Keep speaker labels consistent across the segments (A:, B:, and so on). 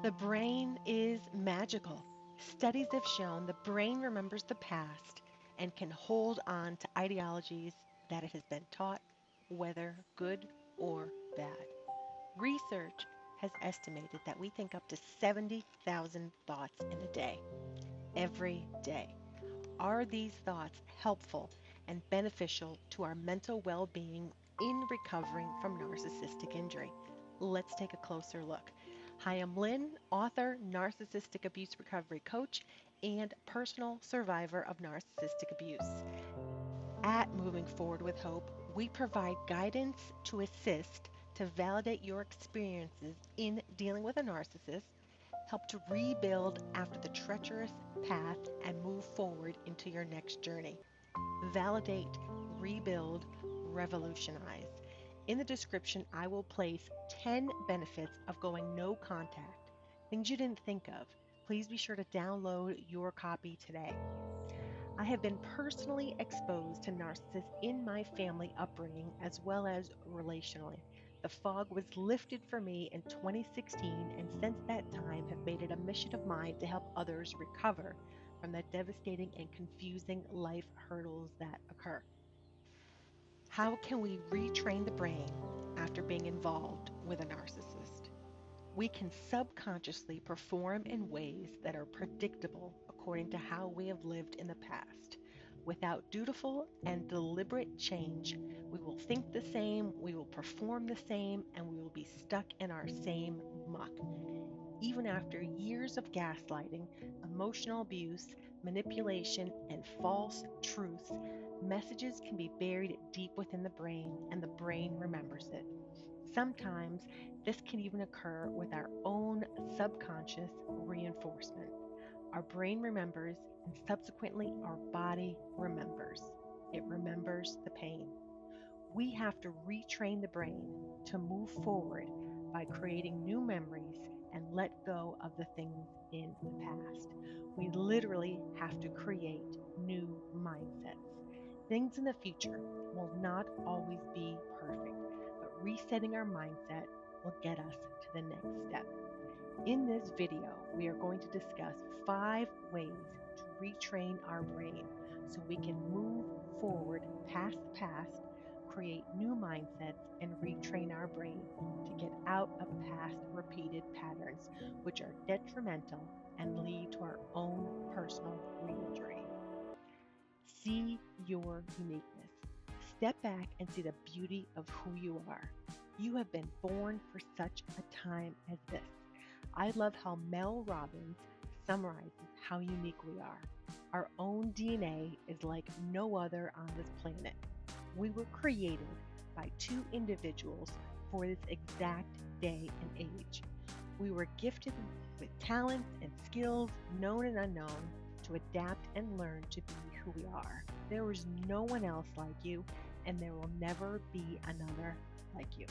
A: The brain is magical. Studies have shown the brain remembers the past and can hold on to ideologies that it has been taught, whether good or bad. Research has estimated that we think up to 70,000 thoughts in a day, every day. Are these thoughts helpful and beneficial to our mental well being in recovering from narcissistic injury? Let's take a closer look. Hi, I'm Lynn, author, narcissistic abuse recovery coach, and personal survivor of narcissistic abuse. At Moving Forward with Hope, we provide guidance to assist to validate your experiences in dealing with a narcissist, help to rebuild after the treacherous path, and move forward into your next journey. Validate, rebuild, revolutionize. In the description, I will place 10 benefits of going no contact, things you didn't think of. Please be sure to download your copy today. I have been personally exposed to narcissists in my family upbringing as well as relationally. The fog was lifted for me in 2016, and since that time have made it a mission of mine to help others recover from the devastating and confusing life hurdles that occur. How can we retrain the brain after being involved with a narcissist? We can subconsciously perform in ways that are predictable according to how we have lived in the past. Without dutiful and deliberate change, we will think the same, we will perform the same, and we will be stuck in our same muck. Even after years of gaslighting, emotional abuse, manipulation, and false truths, messages can be buried deep within the brain, and the brain remembers it. Sometimes this can even occur with our own subconscious reinforcement. Our brain remembers, and subsequently, our body remembers. It remembers the pain. We have to retrain the brain to move forward by creating new memories and let go of the things in the past. We literally have to create new mindsets. Things in the future will not always be perfect, but resetting our mindset will get us to the next step. In this video, we are going to discuss 5 ways to retrain our brain so we can move forward past the past, create new mindsets, and retrain our brain to get out of past repeated patterns, which are detrimental and lead to our own personal re-injury. See your uniqueness. Step back and see the beauty of who you are. You have been born for such a time as this. I love how Mel Robbins summarizes how unique we are. Our own DNA is like no other on this planet. We were created by two individuals for this exact day and age. We were gifted with talents and skills, known and unknown, to adapt and learn to be who we are. There is no one else like you, and there will never be another like you.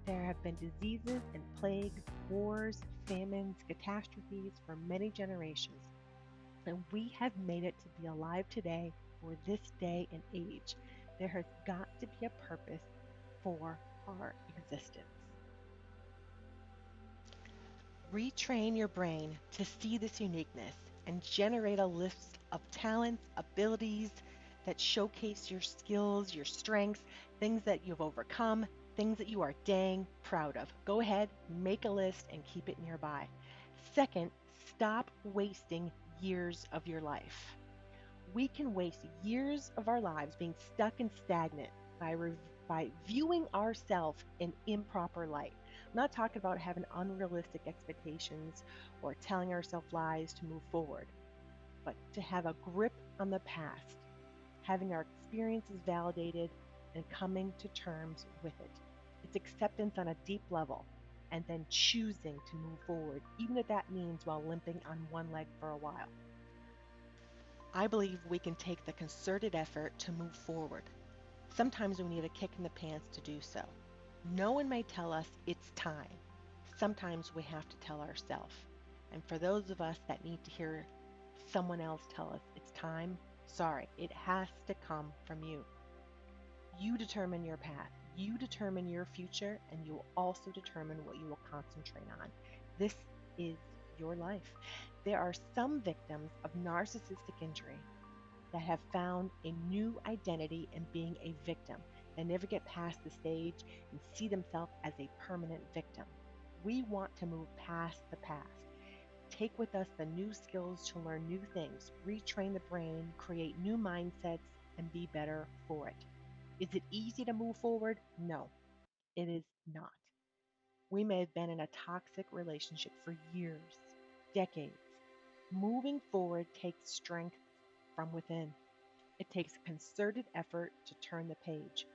A: There have been diseases and plagues, wars, famines, catastrophes for many generations, and we have made it to be alive today for this day and age. There has got to be a purpose for our existence. Retrain your brain to see this uniqueness and generate a list of talents, abilities that showcase your skills, your strengths, things that you've overcome, things that you are dang proud of. Go ahead, make a list and keep it nearby. Second, stop wasting years of your life. We can waste years of our lives being stuck and stagnant by viewing ourselves in improper light. I'm not talking about having unrealistic expectations or telling ourselves lies to move forward, but to have a grip on the past, having our experiences validated and coming to terms with it. It's acceptance on a deep level, and then choosing to move forward, even if that means while limping on one leg for a while. I believe we can take the concerted effort to move forward. Sometimes we need a kick in the pants to do so. No one may tell us it's time. Sometimes we have to tell ourselves. And for those of us that need to hear someone else tell us it's time, sorry, it has to come from you. You determine your path, you determine your future, and you will also determine what you will concentrate on. This is your life. There are some victims of narcissistic injury that have found a new identity in being a victim. They never get past the stage and see themselves as a permanent victim. We want to move past the past. Take with us the new skills to learn new things, retrain the brain, create new mindsets, and be better for it. Is it easy to move forward? No, it is not. We may have been in a toxic relationship for years, decades. Moving forward takes strength from within. It takes a concerted effort to turn the page.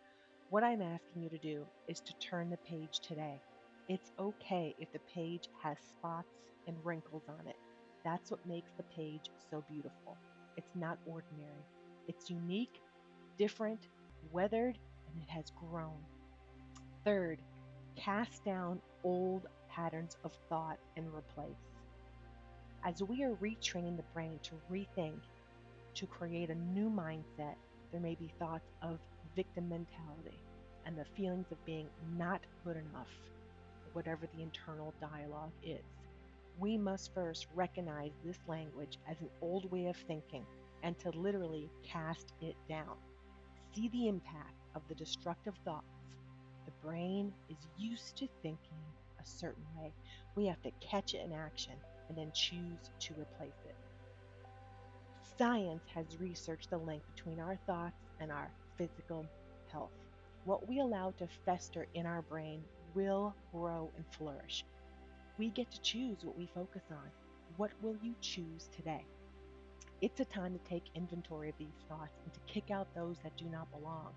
A: What I'm asking you to do is to turn the page today. It's okay if the page has spots and wrinkles on it. That's what makes the page so beautiful. It's not ordinary, it's unique, different, weathered, and it has grown. Third, cast down old patterns of thought and replace. As we are retraining the brain to rethink, to create a new mindset, there may be thoughts of victim mentality and the feelings of being not good enough, whatever the internal dialogue is. We must first recognize this language as an old way of thinking and to literally cast it down. See the impact of the destructive thoughts. The brain is used to thinking a certain way. We have to catch it in action and then choose to replace it. Science has researched the link between our thoughts and our physical health. What we allow to fester in our brain will grow and flourish. We get to choose what we focus on. What will you choose today? It's a time to take inventory of these thoughts and to kick out those that do not belong.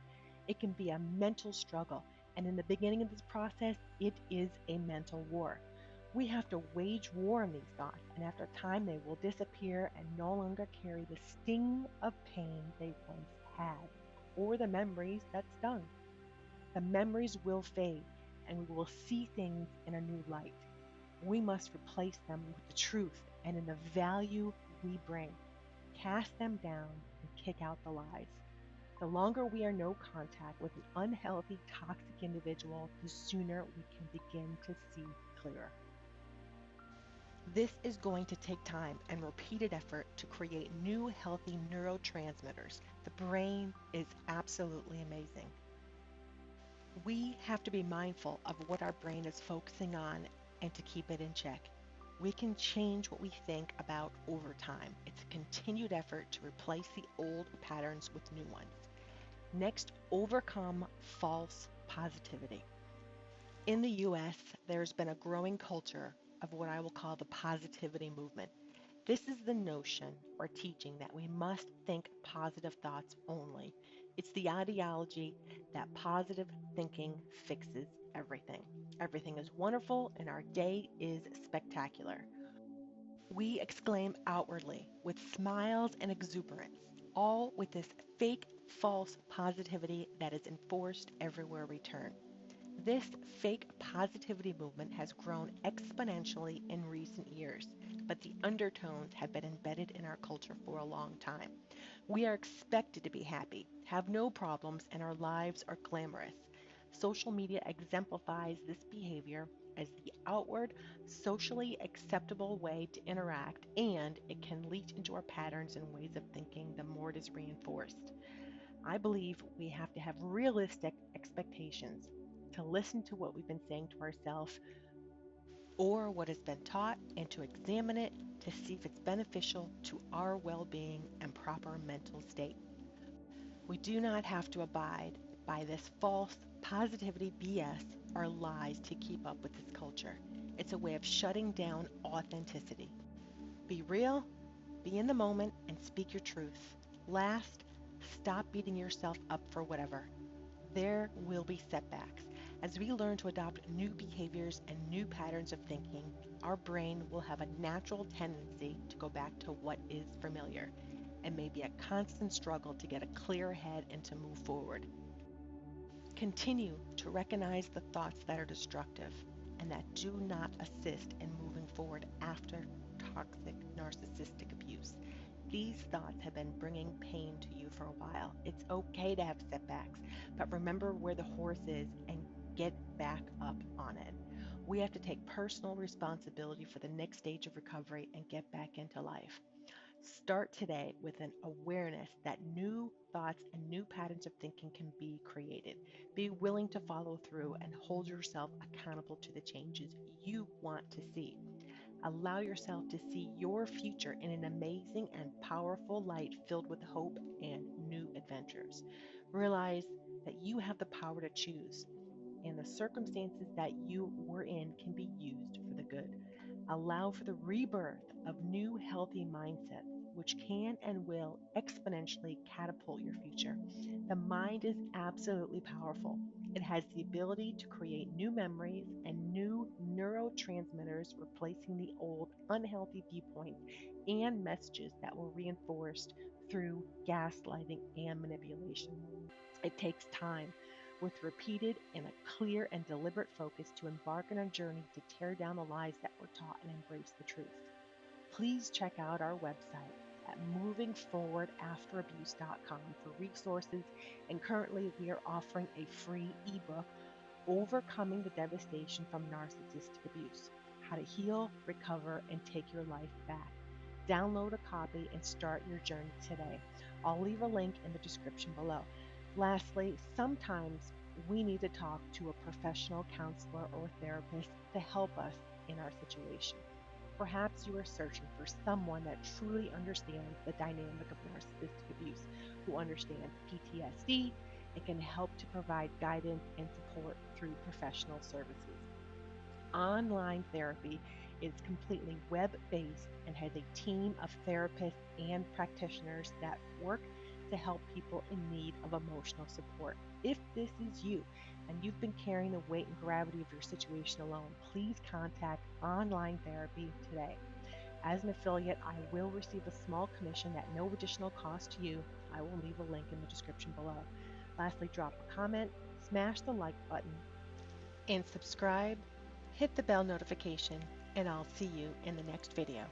A: It can be a mental struggle, and in the beginning of this process, it is a mental war. We have to wage war on these thoughts, and after time, they will disappear and no longer carry the sting of pain they once had, or the memories that stung. The memories will fade, and we will see things in a new light. We must replace them with the truth and in the value we bring. Cast them down and kick out the lies. The longer we are no contact with an unhealthy, toxic individual, the sooner we can begin to see clearer. This is going to take time and repeated effort to create new healthy neurotransmitters. The brain is absolutely amazing. We have to be mindful of what our brain is focusing on and to keep it in check. We can change what we think about over time. It's a continued effort to replace the old patterns with new ones. Next, overcome false positivity. In the US, there's been a growing culture of what I will call the positivity movement. This is the notion or teaching that we must think positive thoughts only. It's the ideology that positive thinking fixes everything. Everything is wonderful and our day is spectacular. We exclaim outwardly with smiles and exuberance, all with this fake, false positivity that is enforced everywhere we turn. This fake positivity movement has grown exponentially in recent years, but the undertones have been embedded in our culture for a long time. We are expected to be happy, have no problems, and our lives are glamorous. Social media exemplifies this behavior as the outward, socially acceptable way to interact, and it can leach into our patterns and ways of thinking the more it is reinforced. I believe we have to have realistic expectations to listen to what we've been saying to ourselves or what has been taught and to examine it to see if it's beneficial to our well being and proper mental state. We do not have to abide by this false positivity BS or lies to keep up with this culture. It's a way of shutting down authenticity. Be real, be in the moment, and speak your truth. Last, stop beating yourself up for whatever. There will be setbacks. As we learn to adopt new behaviors and new patterns of thinking, our brain will have a natural tendency to go back to what is familiar. It may be a constant struggle to get a clear head and to move forward. Continue to recognize the thoughts that are destructive and that do not assist in moving forward after toxic narcissistic abuse. These thoughts have been bringing pain to you for a while. It's okay to have setbacks, but remember where the horse is and get back up on it. We have to take personal responsibility for the next stage of recovery and get back into life. Start today with an awareness that new thoughts and new patterns of thinking can be created. Be willing to follow through and hold yourself accountable to the changes you want to see. Allow yourself to see your future in an amazing and powerful light filled with hope and new adventures. Realize that you have the power to choose, and the circumstances that you were in can be used for the good. Allow for the rebirth of new healthy mindsets, which can and will exponentially catapult your future. The mind is absolutely powerful. It has the ability to create new memories and new neurotransmitters, replacing the old unhealthy viewpoints and messages that were reinforced through gaslighting and manipulation. It takes time, with repeated and a clear and deliberate focus, to embark on a journey to tear down the lies that were taught and embrace the truth. Please check out our website at movingforwardafterabuse.com for resources, and currently we are offering a free ebook, Overcoming the Devastation from Narcissistic Abuse: How to Heal, Recover, and Take Your Life Back. Download a copy and start your journey today. I'll leave a link in the description below. Lastly, sometimes we need to talk to a professional counselor or therapist to help us in our situation. Perhaps you are searching for someone that truly understands the dynamic of narcissistic abuse, who understands PTSD, and can help to provide guidance and support through professional services. Online therapy is completely web-based and has a team of therapists and practitioners that work to help people in need of emotional support. If this is you and you've been carrying the weight and gravity of your situation alone, please contact Online Therapy today. As an affiliate, I will receive a small commission at no additional cost to you. I will leave a link in the description below. Lastly, drop a comment, smash the like button, and subscribe. Hit the bell notification, and I'll see you in the next video.